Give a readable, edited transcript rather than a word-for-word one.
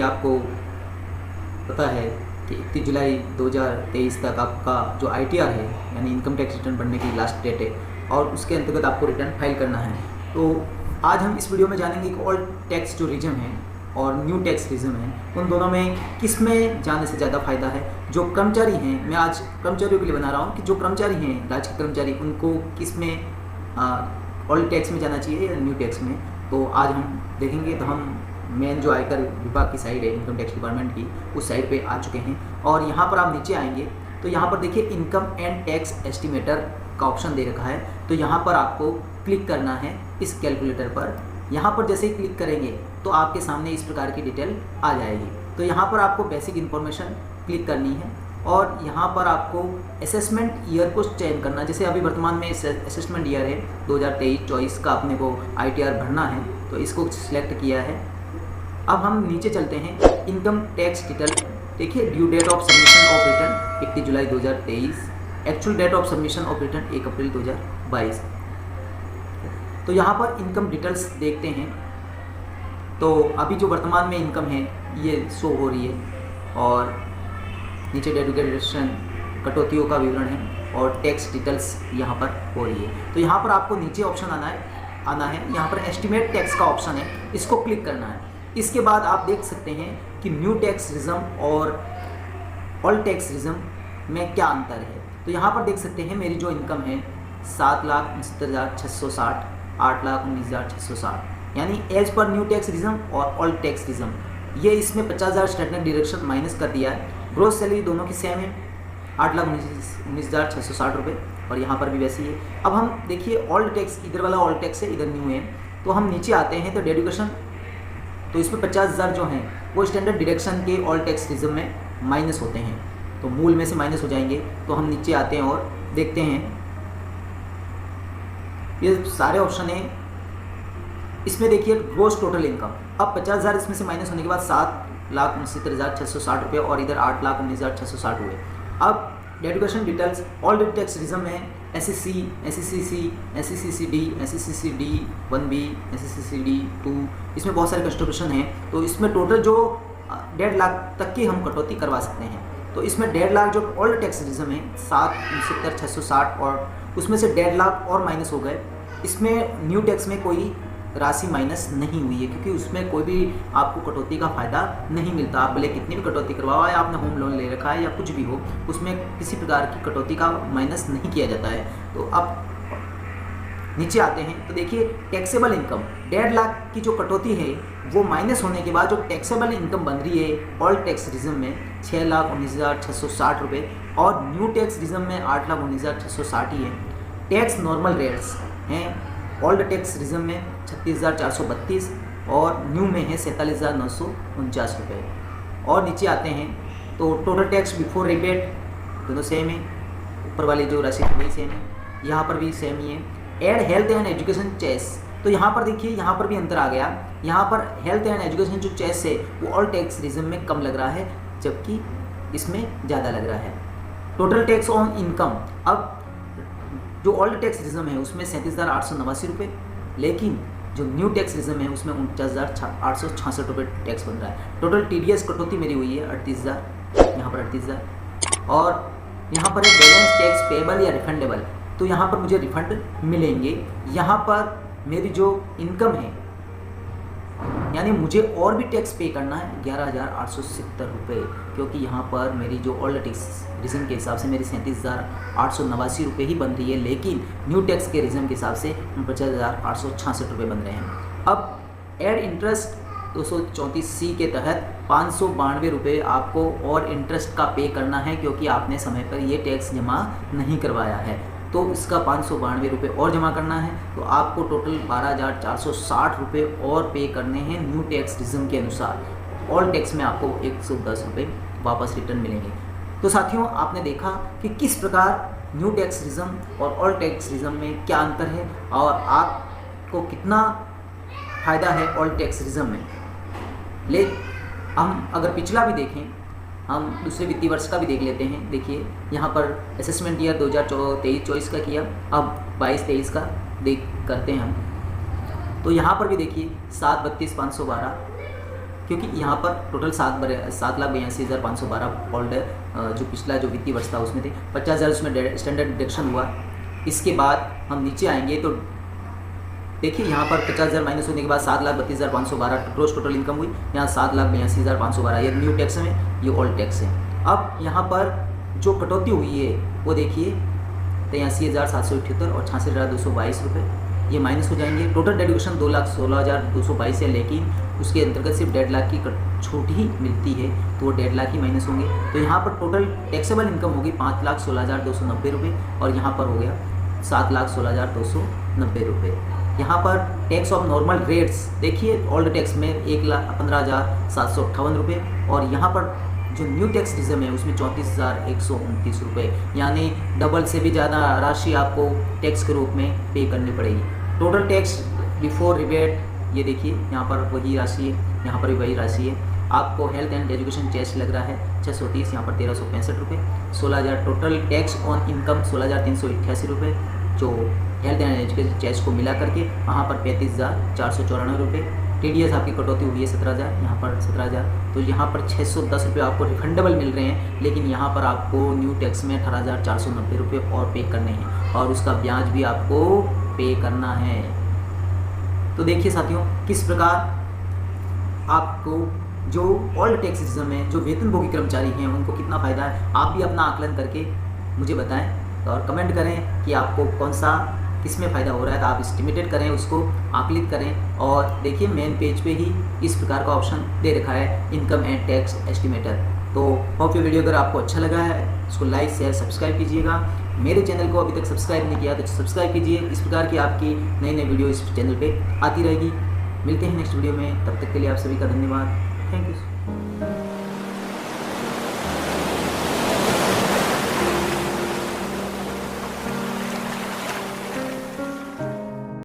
कि आपको पता है कि 31 जुलाई 2023 तक आपका जो ITR है यानी इनकम टैक्स रिटर्न भरने की लास्ट डेट है और उसके अंतर्गत आपको रिटर्न फाइल करना है। तो आज हम इस वीडियो में जानेंगे कि ओल्ड टैक्स जो रिजम है और न्यू टैक्स रिजम है उन दोनों में किस में जाने से ज़्यादा फ़ायदा है। जो कर्मचारी हैं, मैं आज कर्मचारियों के लिए बना रहा हूँ कि जो कर्मचारी हैं, राज्य के कर्मचारी, उनको किस में ओल्ड टैक्स में जाना चाहिए या न्यू टैक्स में। तो आज हम देखेंगे। तो हम मेन जो आयकर विभाग की साइड है, इनकम टैक्स डिपार्टमेंट की, उस साइड पे आ चुके हैं और यहाँ पर आप नीचे आएंगे तो यहाँ पर देखिए इनकम एंड टैक्स एस्टिमेटर का ऑप्शन दे रखा है। तो यहाँ पर आपको क्लिक करना है इस कैलकुलेटर पर। यहाँ पर जैसे ही क्लिक करेंगे तो आपके सामने इस प्रकार की डिटेल आ जाएगी। तो यहाँ पर आपको बेसिक इन्फॉर्मेशन क्लिक करनी है और यहाँ पर आपको असेसमेंट ईयर को चयन करना। जैसे अभी वर्तमान में असेसमेंट ईयर है 2023-24 का अपने को ITR भरना है, तो इसको सिलेक्ट किया है। अब हम नीचे चलते हैं। इनकम टैक्स डिटेल देखिए, due date of submission of return 31 July 2023, actual date of submission of return 1 April 2022। तो यहाँ पर इनकम डिटेल्स देखते हैं। तो अभी जो वर्तमान में इनकम है ये शो हो रही है और नीचे डेडिकेशन कटौतियों का विवरण है और टैक्स डिटेल्स यहाँ पर हो रही है। तो यहाँ पर आपको नीचे ऑप्शन आना है। यहाँ पर एस्टिमेट टैक्स का ऑप्शन है, इसको क्लिक करना है। इसके बाद आप देख सकते हैं कि न्यू टैक्स रिजम और ओल्ड टैक्स रिजम में क्या अंतर है। तो यहाँ पर देख सकते हैं मेरी जो इनकम है 7,69,660, 8,19,660, यानी as per new tax regime और ओल्ड टैक्स रिजम। ये इसमें 50,000 स्टैंडर्ड डिडक्शन माइनस कर दिया है। ग्रोस सैलरी दोनों की सेम है, 8,19,660 रुपये, और यहाँ पर भी वैसी है। अब हम देखिए ओल्ड टैक्स, इधर वाला ओल्ड टैक्स है, इधर न्यू है। तो हम नीचे आते हैं तो डेडिकेशन, तो इसमें 50,000 जो हैं वो स्टैंडर्ड डिडक्शन के ओल्ड टैक्स रिजम में माइनस होते हैं, तो मूल में से माइनस हो जाएंगे। तो हम नीचे आते हैं और देखते हैं ये सारे ऑप्शन हैं। इसमें देखिए ग्रोस टोटल इनकम, अब 50,000 इसमें से माइनस होने के बाद 7,69,660 रुपये और इधर 8,19,660 हुए। अब dedication details old tax regime में SSC, SSCC, SSCCD, SSCCD 1B, SSCCD 2, इसमें बहुत सारे कंस्ट्रीब्यूशन हैं। तो इसमें टोटल जो 1.5 लाख तक की हम कटौती करवा सकते हैं। तो इसमें 1.5 लाख जो ओल्ड टैक्स रिजम है 7,69,660 और उसमें से 1.5 लाख और माइनस हो गए। इसमें न्यू टैक्स में कोई राशि माइनस नहीं हुई है क्योंकि उसमें कोई भी आपको कटौती का फ़ायदा नहीं मिलता। आप भले कितनी भी कटौती करवाओ या आपने होम लोन ले रखा है या कुछ भी हो, उसमें किसी प्रकार की कटौती का माइनस नहीं किया जाता है। तो अब नीचे आते हैं तो देखिए टैक्सेबल इनकम 1.5 लाख की जो कटौती है वो माइनस होने के बाद जो टैक्सेबल इनकम बन रही है ओल्ड टैक्स रिजम में 6,19,660 रुपये और न्यू टैक्स रिजम में 8,19,660 ही है। टैक्स नॉर्मल रेट्स हैं ओल्ड टैक्स रिजम में 36,432 और न्यू में है 47,949 रुपये। और नीचे आते हैं तो टोटल टैक्स बिफोर रिबेट दोनों सेम है, ऊपर वाली जो राशि है वही सेम है, यहाँ पर भी सेम ही है। Add health and education cess, तो यहाँ पर देखिए यहाँ पर भी अंतर आ गया। यहाँ पर हेल्थ एंड एजुकेशन जो चेस है वो ओल्ड टैक्स रिजम में कम लग रहा है जबकि इसमें ज़्यादा लग रहा है। टोटल टैक्स ऑन इनकम, अब जो ओल्ड टैक्स रिजम है उसमें 37,889 रुपये, लेकिन जो न्यू टैक्स रिजम है उसमें 49,866 रुपये टैक्स बन रहा है। टोटल TDS कटौती मेरी हुई है 38,000, यहाँ पर 38,000 और यहाँ पर है बैलेंस टैक्स पेएबल या रिफंडेबल, तो यहाँ पर मुझे रिफंड मिलेंगे। यहाँ पर मेरी जो इनकम है यानी मुझे और भी टैक्स पे करना है 11,870 रुपये, क्योंकि यहाँ पर मेरी जो ओल्ड टैक्स रिजम के हिसाब से मेरी 37,889 रुपये ही बन रही है, लेकिन न्यू टैक्स के रिजम के हिसाब से 50,866 रुपये बन रहे हैं। अब एड इंटरेस्ट 234C के तहत 592 रुपये आपको और इंटरेस्ट का पे करना है क्योंकि आपने समय पर ये टैक्स जमा नहीं करवाया है। तो इसका 592 रुपये और जमा करना है, तो आपको टोटल 12,460 रुपये और पे करने हैं न्यू टैक्स रिजम के अनुसार। ओल्ड टैक्स में आपको 110 रुपये वापस रिटर्न मिलेंगे। तो साथियों, आपने देखा कि किस प्रकार न्यू टैक्स रिजम और ओल्ड टैक्स रिजम में क्या अंतर है और आपको कितना फ़ायदा है ओल्ड टैक्स रिजम में। हम अगर पिछला भी देखें, हम दूसरे वित्तीय वर्ष का भी देख लेते हैं। देखिए यहाँ पर असेसमेंट ईयर 2023-24 का किया, अब 22-23 का करते हैं हम। तो यहाँ पर भी देखिए 7,32,512 क्योंकि यहाँ पर टोटल 7,82,512 ओल्ड जो पिछला जो वित्तीय वर्ष था उसमें थे। 50,000 उसमें स्टैंडर्ड डिडक्शन हुआ। इसके बाद हम नीचे आएंगे तो देखिए यहाँ पर 50,000 माइनस होने के बाद 7,32,512 ग्रॉस टोटल इनकम हुई। यहाँ 7,82,512 ये न्यू टैक्स में, ये ओल्ड टैक्स है। अब यहाँ पर जो कटौती हुई है वो देखिए 83,778 और 66,222 रुपये ये माइनस हो जाएंगे। टोटल डेडिकेशन 2,16,222 है, लेकिन उसके अंतर्गत सिर्फ 1.5 लाख की छूट ही मिलती है, तो वो 1.5 लाख ही माइनस होंगे। तो यहाँ पर टोटल टैक्सेबल इनकम होगी 5,16,290 रुपये और यहाँ पर हो गया 7,16,290 रुपये। यहाँ पर टैक्स ऑफ नॉर्मल रेट्स देखिए ओल्ड टैक्स में 1,15,758 रुपये और यहाँ पर जो न्यू टैक्स रिजम है उसमें 34,129 रुपये, यानी डबल से भी ज़्यादा राशि आपको टैक्स के रूप में पे करनी पड़ेगी। टोटल टैक्स बिफोर रिबेट ये देखिए यहाँ पर वही राशि है, यहाँ पर भी वही राशि है। आपको हेल्थ एंड एजुकेशन चेस्ट लग रहा है 630, यहाँ पर 1,365 रुपये। 16,000 टोटल टैक्स ऑन इनकम 16,388 रुपये, जो हेल्थ एंड एजुकेशन चेस्ट को मिला करके वहाँ पर 35,494 रुपये। TDS आपकी कटौती हुई है 17,000, यहाँ पर 17,000, तो यहाँ पर 610 रुपये आपको रिफंडेबल मिल रहे हैं, लेकिन यहाँ पर आपको न्यू टैक्स में 18,490 रुपये और पे करने हैं और उसका ब्याज भी आपको पे करना है। तो देखिए साथियों किस प्रकार आपको जो ओल्ड टैक्स सिस्टम है, जो वेतनभोगी कर्मचारी हैं उनको कितना फ़ायदा है। आप भी अपना आकलन करके मुझे बताएं और कमेंट करें कि आपको कौन सा किसमें फ़ायदा हो रहा है, तो आप एस्टिमेटेड करें, उसको आकलित करें। और देखिए मेन पेज पे ही इस प्रकार का ऑप्शन दे रखा है इनकम एंड टैक्स एस्टिमेटर। तो होप ये वीडियो अगर आपको अच्छा लगा है उसको लाइक शेयर सब्सक्राइब कीजिएगा। मेरे चैनल को अभी तक सब्सक्राइब नहीं किया तो सब्सक्राइब कीजिए। इस प्रकार की आपकी नई नई वीडियो इस चैनल पे आती रहेगी। मिलते हैं नेक्स्ट वीडियो में, तब तक के लिए आप सभी का धन्यवाद। Thank you.